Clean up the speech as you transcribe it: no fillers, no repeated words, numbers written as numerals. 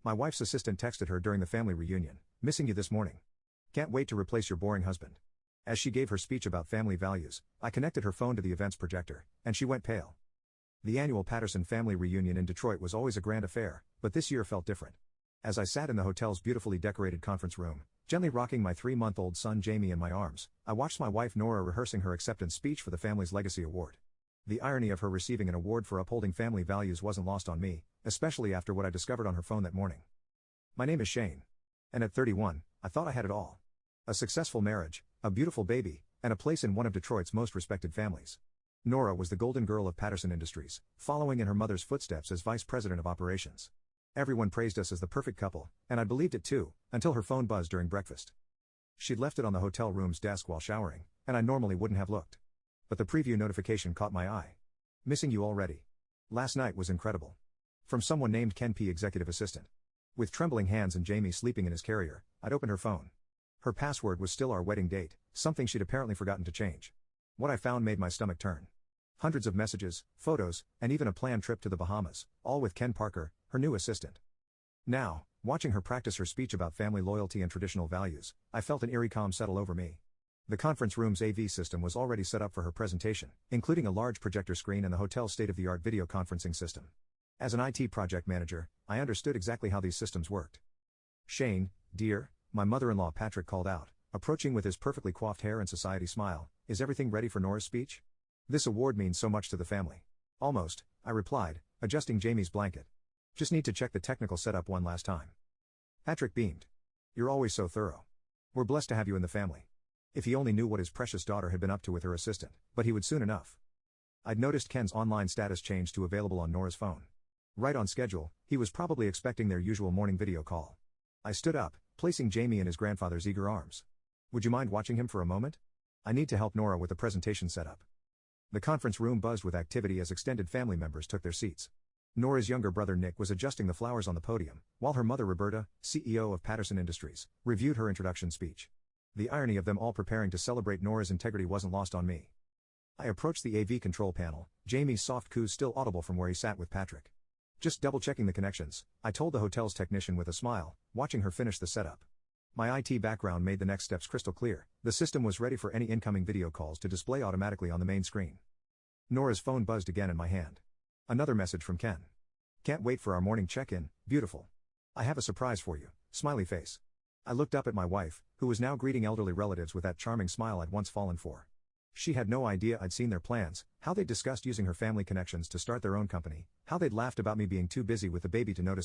My wife's assistant texted her during the family reunion, "Missing you this morning. Can't wait to replace your boring husband." As she gave her speech about family values, I connected her phone to the event's projector, and she went pale. The annual Patterson family reunion in Detroit was always a grand affair, but this year felt different. As I sat in the hotel's beautifully decorated conference room, gently rocking my 3-month-old son Jamie in my arms, I watched my wife Nora rehearsing her acceptance speech for the family's Legacy Award. The irony of her receiving an award for upholding family values wasn't lost on me, especially after what I discovered on her phone that morning. My name is Shane. And at 31, I thought I had it all. A successful marriage, a beautiful baby, and a place in one of Detroit's most respected families. Nora was the golden girl of Patterson Industries, following in her mother's footsteps as vice president of operations. Everyone praised us as the perfect couple, and I believed it too, until her phone buzzed during breakfast. She'd left it on the hotel room's desk while showering, and I normally wouldn't have looked. But the preview notification caught my eye. "Missing you already. Last night was incredible." From someone named Ken P., executive assistant. With trembling hands and Jamie sleeping in his carrier, I'd opened her phone. Her password was still our wedding date, something she'd apparently forgotten to change. What I found made my stomach turn. Hundreds of messages, photos, and even a planned trip to the Bahamas, all with Ken Parker, her new assistant. Now, watching her practice her speech about family loyalty and traditional values, I felt an eerie calm settle over me. The conference room's AV system was already set up for her presentation, including a large projector screen and the hotel's state-of-the-art video conferencing system. As an IT project manager, I understood exactly how these systems worked. "Shane, dear," my mother-in-law Patrick called out, approaching with his perfectly coiffed hair and society smile, "is everything ready for Nora's speech? This award means so much to the family." "Almost," I replied, adjusting Jamie's blanket. "Just need to check the technical setup one last time." Patrick beamed. "You're always so thorough. We're blessed to have you in the family." If he only knew what his precious daughter had been up to with her assistant, but he would soon enough. I'd noticed Ken's online status change to available on Nora's phone. Right on schedule, he was probably expecting their usual morning video call. I stood up, placing Jamie in his grandfather's eager arms. "Would you mind watching him for a moment? I need to help Nora with the presentation setup." The conference room buzzed with activity as extended family members took their seats. Nora's younger brother Nick was adjusting the flowers on the podium, while her mother Roberta, CEO of Patterson Industries, reviewed her introduction speech. The irony of them all preparing to celebrate Nora's integrity wasn't lost on me. I approached the AV control panel, Jamie's soft coos still audible from where he sat with Patrick. "Just double-checking the connections," I told the hotel's technician with a smile, watching her finish the setup. My IT background made the next steps crystal clear. The system was ready for any incoming video calls to display automatically on the main screen. Nora's phone buzzed again in my hand. Another message from Ken. "Can't wait for our morning check-in, beautiful. I have a surprise for you, smiley face." I looked up at my wife, who was now greeting elderly relatives with that charming smile I'd once fallen for. She had no idea I'd seen their plans, how they'd discussed using her family connections to start their own company, how they'd laughed about me being too busy with the baby to notice